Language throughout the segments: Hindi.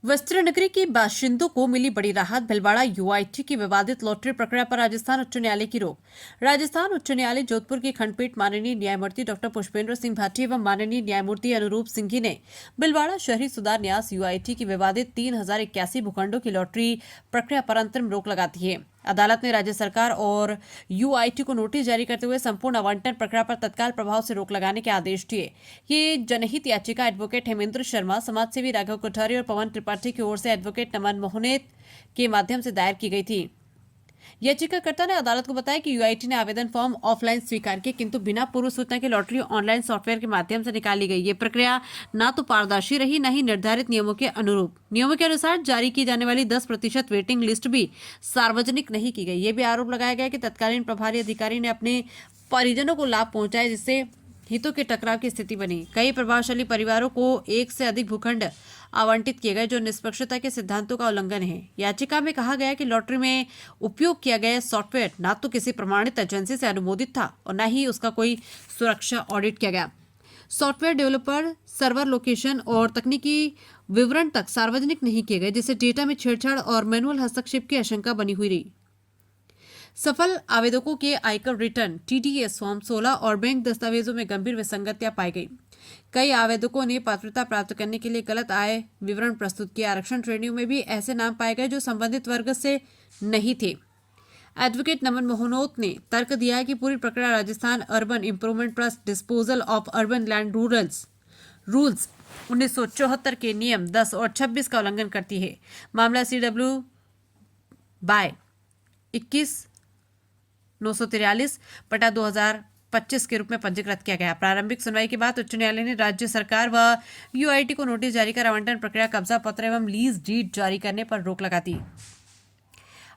वस्त्र के बाशिंदों को मिली बड़ी राहत। भिलवाड़ा यूआईटी की विवादित लॉटरी प्रक्रिया पर राजस्थान उच्च न्यायालय की रोक। राजस्थान उच्च न्यायालय जोधपुर की खंडपीठ माननीय न्यायमूर्ति डॉक्टर पुष्पेंद्र सिंह भाटी एवं माननीय न्यायमूर्ति अनुरूप सिंघी ने भिलवाड़ा शहरी सुधार न्यास यूआईटी की विवादित 3081 भूखंडों की लॉटरी प्रक्रिया पर अंतरिम रोक लगा दी है। अदालत ने राज्य सरकार और यूआईटी को नोटिस जारी करते हुए संपूर्ण आवंटन प्रक्रिया पर तत्काल प्रभाव से रोक लगाने के आदेश दिए। ये जनहित याचिका एडवोकेट हेमेंद्र शर्मा, समाजसेवी राघव कोठारी और पवन त्रिपाठी की ओर से एडवोकेट नमन मोहनेत के माध्यम से दायर की गई थी। याचिकाकर्ता ने अदालत को बताया कि यूआईटी ने आवेदन फॉर्म ऑफलाइन स्वीकार किए, किंतु बिना पूर्व सूचना के लॉटरी ऑनलाइन सॉफ्टवेयर के माध्यम से निकाली गई। ये प्रक्रिया न तो पारदर्शी रही, न ही निर्धारित नियमों के अनुरूप। नियमों के अनुसार जारी की जाने वाली 10% वेटिंग लिस्ट भी सार्वजनिक नहीं की गई। ये भी आरोप लगाया गया कि तत्कालीन प्रभारी अधिकारी ने अपने परिजनों को लाभ पहुंचाया, जिससे हितों के टकराव की स्थिति बनी। कई प्रभावशाली परिवारों को एक से अधिक भूखंड आवंटित किए गए, जो निष्पक्षता के सिद्धांतों का उल्लंघन है। याचिका में कहा गया कि लॉटरी में उपयोग किया गया सॉफ्टवेयर न तो किसी प्रमाणित एजेंसी से अनुमोदित था और न ही उसका कोई सुरक्षा ऑडिट किया गया। सॉफ्टवेयर डेवलपर, सर्वर लोकेशन और तकनीकी विवरण तक सार्वजनिक नहीं किए गए, जिससे डेटा में छेड़छाड़ और मैनुअल हस्तक्षेप की आशंका बनी हुई रही। सफल आवेदकों के आयकर रिटर्न, टीडीएस फॉर्म 16 और बैंक दस्तावेजों में गंभीर विसंगतियां पाई गई। कई आवेदकों ने पात्रता प्राप्त करने के लिए गलत आय विवरण प्रस्तुत किया। आरक्षण श्रेणियों में भी ऐसे नाम पाए गए जो संबंधित वर्ग से नहीं थे। एडवोकेट नमन मोहनोत ने तर्क दिया है कि पूरी प्रक्रिया Rajasthan urban improvement trust disposal of urban land rules 1974 के नियम 10 और 26 का उल्लंघन करती है। मामला CW बाय 21/943/2025 के रूप में पंजीकृत किया गया। प्रारंभिक सुनवाई के बाद उच्च न्यायालय ने राज्य सरकार व यूआईटी को नोटिस जारी कर आवंटन प्रक्रिया, कब्जा पत्र एवं लीज डीड जारी करने पर रोक लगा दी।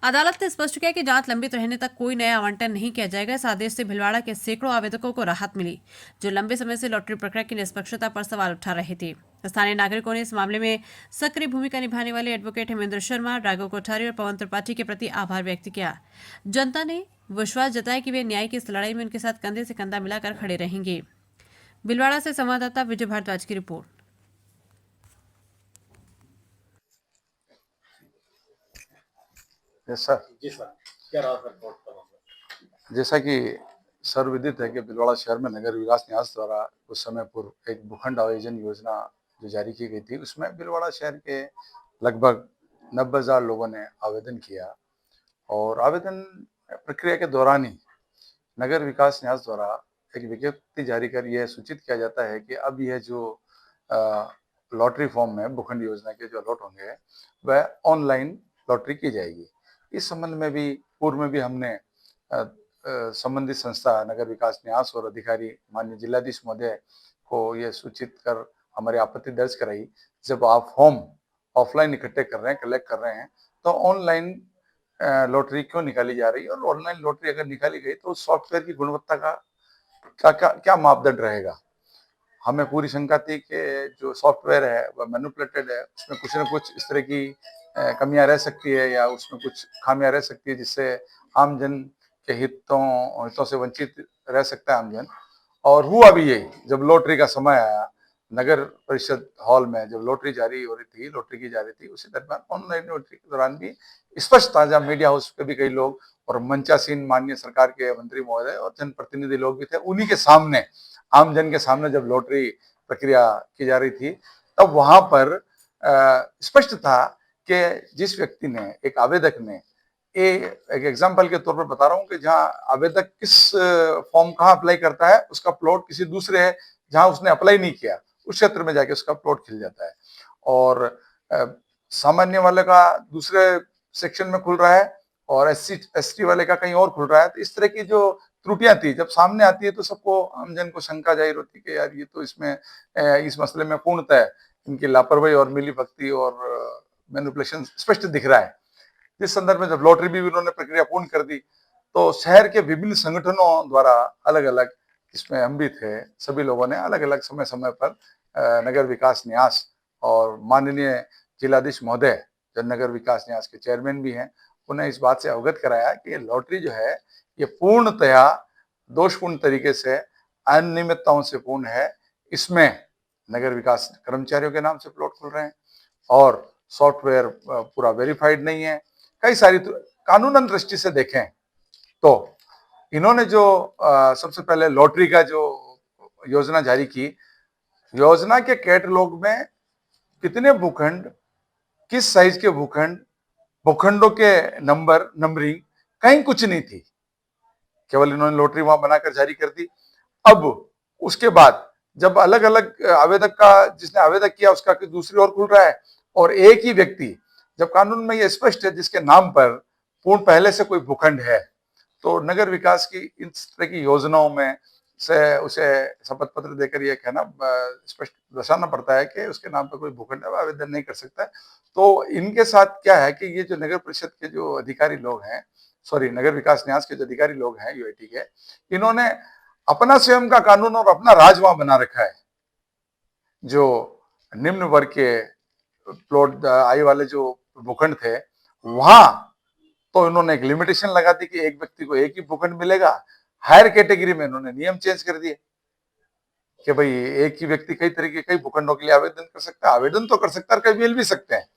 अदालत ने स्पष्ट किया कि जांच लंबित रहने तक कोई नया आवंटन नहीं किया जाएगा। इस आदेश से भिलवाड़ा के सैकड़ों आवेदकों को राहत मिली, जो लंबे समय से लॉटरी प्रक्रिया की निष्पक्षता पर सवाल उठा रहे थे। स्थानीय नागरिकों ने इस मामले में सक्रिय भूमिका निभाने वाले एडवोकेट हेमेंद्र शर्मा, राघव कोठारी और पवन त्रिपाठी के प्रति आभार व्यक्त किया। जनता ने विश्वास जताया कि वे न्याय की इस लड़ाई में उनके साथ कंधे से कंधा मिलाकर खड़े रहेंगे। भिलवाड़ा से संवाददाता विजय भारद्वाज की रिपोर्ट। Yes sir. जी सर, क्या रहा सर कोर्ट का मामला? जैसा कि सर्वविदित है कि भिलवाड़ा शहर में नगर विकास न्यास द्वारा कुछ समय पूर्व एक भूखंड आयोजन योजना जो जारी की गई थी, उसमें भिलवाड़ा शहर के लगभग 90,000 लोगों ने आवेदन किया और आवेदन प्रक्रिया के दौरान ही नगर विकास न्यास द्वारा एक विज्ञप्ति जारी कर यह सूचित किया जाता है कि अब यह जो लॉटरी फॉर्म में भूखंड योजना के जो अलॉट होंगे वह ऑनलाइन लॉटरी की जाएगी। इस संबंध में भी पूर्व में भी हमने संबंधित संस्था नगर विकास न्यास और अधिकारी माननीय जिलाधीश महोदय को यह सूचित कर हमारी आपत्ति दर्ज कराई। जब आप फॉर्म ऑफलाइन इकट्ठे कर रहे हैं, कलेक्ट कर रहे हैं, तो ऑनलाइन लॉटरी क्यों निकाली जा रही है और ऑनलाइन लॉटरी अगर निकाली गई तो सॉफ्टवेयर की गुणवत्ता का क्या मापदंड रहेगा। हमें पूरी शंका थी कि जो सॉफ्टवेयर है वह मैनिपुलेटेड है, उसमें कुछ न कुछ इस तरह की कमियां रह सकती है या उसमें कुछ खामियां रह सकती है जिससे आमजन के हितों से वंचित रह सकता है आमजन। और हुआ भी यही, जब लॉटरी का समय आया नगर परिषद हॉल में, जब लॉटरी जारी हो रही थी, लॉटरी की जा रही थी, उसी दरमियान ऑनलाइन लॉटरी के दौरान भी स्पष्ट था, जहाँ मीडिया हाउस के भी कई लोग और मंचासीन माननीय सरकार के मंत्री महोदय और जनप्रतिनिधि लोग भी थे, उन्हीं के सामने, आमजन के सामने जब लॉटरी प्रक्रिया की जा रही थी, तब वहां पर स्पष्ट था कि जिस व्यक्ति ने, एक आवेदक ने, एक एग्जाम्पल के तौर पर बता रहा हूँ कि जहाँ आवेदक किस फॉर्म कहाँ अप्लाई करता है, उसका प्लॉट किसी दूसरे है जहाँ उसने अप्लाई नहीं किया, उस क्षेत्र में जाके उसका प्लॉट खिल जाता है और सामान्य वाले का दूसरे सेक्शन में खुल रहा है और SC/ST वाले का कहीं और खुल रहा है। तो इस तरह की जो त्रुटियां थी जब सामने आती है तो सबको, आमजन को शंका जाहिर होती है कि यार ये तो इसमें इस मसले में पूर्णतः इनकी लापरवाही और मिलीभगती और मैनिपुलेशन स्पष्ट दिख रहा है। इस संदर्भ में जब लॉटरी भी उन्होंने प्रक्रिया पूर्ण कर दी तो शहर के विभिन्न संगठनों द्वारा अलग अलग, इसमें हम भी थे, सभी लोगों ने अलग अलग समय समय पर नगर विकास न्यास और माननीय जिलाधीश महोदय जो नगर विकास न्यास के चेयरमैन भी हैं, उन्हें इस बात से अवगत कराया कि लॉटरी जो है ये पूर्णतया दोषपूर्ण तरीके से, अनियमितताओं से पूर्ण है। इसमें नगर विकास कर्मचारियों के नाम से प्लॉट खुल रहे हैं और सॉफ्टवेयर पूरा वेरीफाइड नहीं है, कई सारी कानूनन दृष्टि से देखें तो इन्होंने जो सबसे पहले लॉटरी का जो योजना जारी की, योजना के कैटलॉग में कितने भूखंड, किस साइज के भूखंड, भूखंडों के नंबरिंग कहीं कुछ नहीं थी। केवल इन्होंने लॉटरी वहां बनाकर जारी कर दी। अब उसके बाद जब अलग अलग आवेदक का, जिसने आवेदन किया उसका दूसरी ओर खुल रहा है, और एक ही व्यक्ति, जब कानून में यह स्पष्ट है जिसके नाम पर पूर्ण पहले से कोई भूखंड है, तो नगर विकास की इस तरह की योजनाओं में से उसे शपथ पत्र देकर यह कहना स्पष्ट दर्शाना पड़ता है कि उसके नाम पर कोई भूखंड है, आवेदन नहीं कर सकता है। तो इनके साथ क्या है कि ये जो नगर परिषद के जो अधिकारी लोग हैं, सॉरी नगर विकास न्यास के जो अधिकारी लोग हैं यूआईटी के, इन्होंने अपना स्वयं का कानून और अपना राज वहां बना रखा है। जो निम्न वर्ग के प्लॉट आय वाले जो भूखंड थे, वहां तो इन्होंने एक लिमिटेशन लगा दी कि एक व्यक्ति को एक ही भूखंड मिलेगा। हायर कैटेगरी में इन्होंने नियम चेंज कर दिए कि भाई एक ही व्यक्ति कई तरीके कई भूखंडों के लिए आवेदन कर सकता है, आवेदन तो कर सकता है, कभी मिल भी सकते हैं।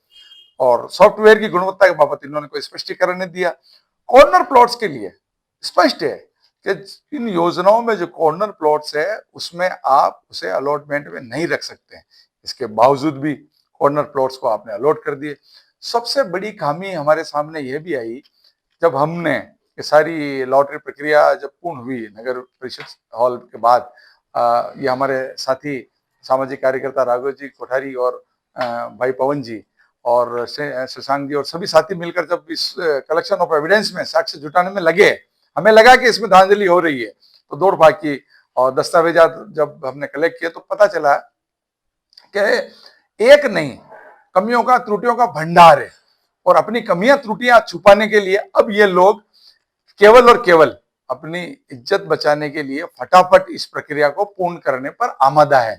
और सॉफ्टवेयर की गुणवत्ता के बाबत इन्होंने कोई स्पष्टीकरण नहीं दिया। कॉर्नर प्लॉट्स के लिए स्पष्ट है कि इन योजनाओं में जो कॉर्नर प्लॉट्स है उसमें आप उसे अलॉटमेंट में नहीं रख सकते हैं। इसके बावजूद भी कॉर्नर प्लॉट्स को आपने अलॉट कर दिए। सबसे बड़ी खामी हमारे सामने यह भी आई जब हमने ये सारी लॉटरी प्रक्रिया जब पूर्ण हुई नगर परिषद हॉल के बाद, ये हमारे साथी सामाजिक कार्यकर्ता राघव जी कोठारी और भाई पवन जी और शशांक जी और सभी साथी मिलकर जब इस कलेक्शन ऑफ एविडेंस में साक्ष्य जुटाने में लगे, हमें लगा कि इसमें धांधली हो रही है, तो दौड़ भाग की और दस्तावेजात जब हमने कलेक्ट किए तो पता चला कि एक नहीं, कमियों का त्रुटियों का भंडार है। और अपनी कमियां त्रुटियां छुपाने के लिए अब ये लोग केवल और केवल अपनी इज्जत बचाने के लिए फटाफट इस प्रक्रिया को पूर्ण करने पर आमादा है।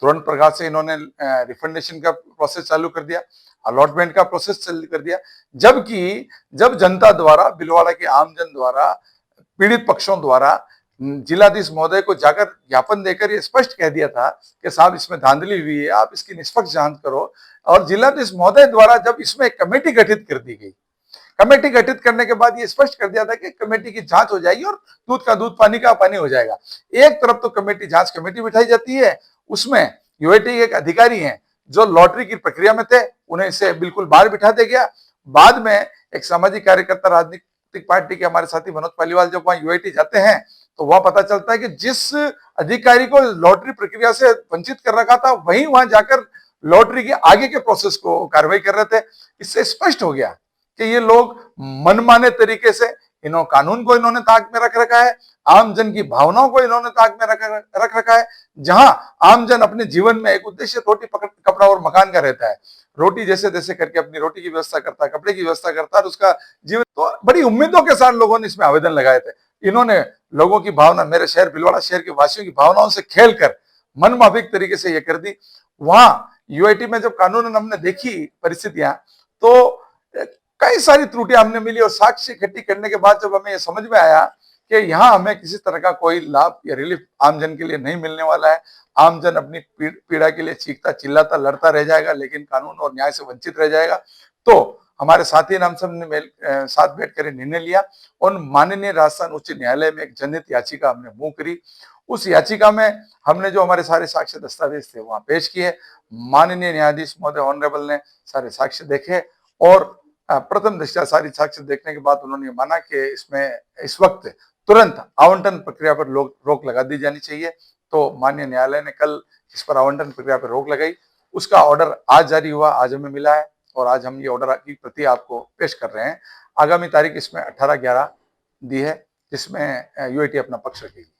तुरंत प्रकार से इन्होंने रिफंडेशन का प्रोसेस चालू कर दिया, अलॉटमेंट का प्रोसेस चालू कर दिया, जबकि जब जनता द्वारा, भिलवाड़ा के आमजन द्वारा, पीड़ित पक्षों द्वारा जिलाधीश महोदय को जाकर ज्ञापन देकर ये स्पष्ट कह दिया था कि साहब इसमें धांधली हुई है, आप इसकी निष्पक्ष जांच करो। और जिलाधीश महोदय द्वारा जब इसमें एक कमेटी गठित कर दी गई, कमेटी गठित करने के बाद ये स्पष्ट कर दिया था कि कमेटी की जांच हो जाएगी और दूध का दूध पानी का पानी हो जाएगा। एक तरफ तो कमेटी जांच कमेटी बिठाई जाती है, उसमें यूआईटी के एक अधिकारी हैं जो लॉटरी की प्रक्रिया में थे, उन्हें इसे बिल्कुल बाहर बिठा दिया गया। बाद में एक सामाजिक कार्यकर्ता राजनीतिक पार्टी के हमारे साथी मनोज पालीवाल जब वहां यूआईटी जाते हैं तो वह पता चलता है कि जिस अधिकारी को लॉटरी प्रक्रिया से वंचित कर रखा था वहीं वहां जाकर लॉटरी के आगे के प्रोसेस को कार्रवाई कर रहे थे। इससे स्पष्ट हो गया कि ये लोग मनमाने तरीके से कानून को इन्होंने ताक में रख रखा है, आमजन की भावनाओं को इन्होंने ताक में रख रखा है। जहां आमजन अपने जीवन में एक उद्देश्य रोटी कपड़ा और मकान का रहता है, रोटी जैसे तैसे करके अपनी रोटी की व्यवस्था करता है, कपड़े की व्यवस्था करता है, और उसका जीवन तो बड़ी उम्मीदों के साथ लोगों ने इसमें आवेदन लगाए थे। इन्होंने लोगों की भावना, मेरे शहर भिलवाड़ा शहर के वासियों की भावनाओं से खेलकर मनमाफिक तरीके से यह कर दी। वहां यूआईटी में जब कानूनन हमने देखी परिस्थितियां तो कई सारी त्रुटियां हमने मिली, और साक्ष्य इकट्ठी करने के बाद जब हमें यह समझ में आया कि यहाँ हमें किसी तरह का कोई लाभ या रिलीफ आमजन के लिए नहीं मिलने वाला है, आमजन अपनी पीड़ा के लिए चीखता चिल्लाता लड़ता रह जाएगा लेकिन कानून और न्याय से वंचित रह जाएगा, तो हमारे साथी हम सब ने साथ बैठकर निर्णय लिया और माननीय राजस्थान उच्च न्यायालय में एक जनहित याचिका हमने मुंह करी। उस याचिका में हमने जो हमारे सारे साक्ष्य दस्तावेज थे वहां पेश किए। माननीय न्यायाधीश महोदय ऑनरेबल ने सारे साक्ष्य देखे और प्रथम दृष्टया सारी साक्ष्य देखने के बाद उन्होंने माना कि इसमें इस वक्त तुरंत आवंटन प्रक्रिया पर रोक लगा दी जानी चाहिए। तो माननीय न्यायालय ने कल इस पर आवंटन प्रक्रिया पर रोक लगाई। उसका ऑर्डर आज जारी हुआ, आज हमें मिला है और आज हम ये ऑर्डर की प्रति आपको पेश कर रहे हैं। आगामी तारीख इसमें 18/11 दी है जिसमें यूआईटी अपना पक्ष रखेगी।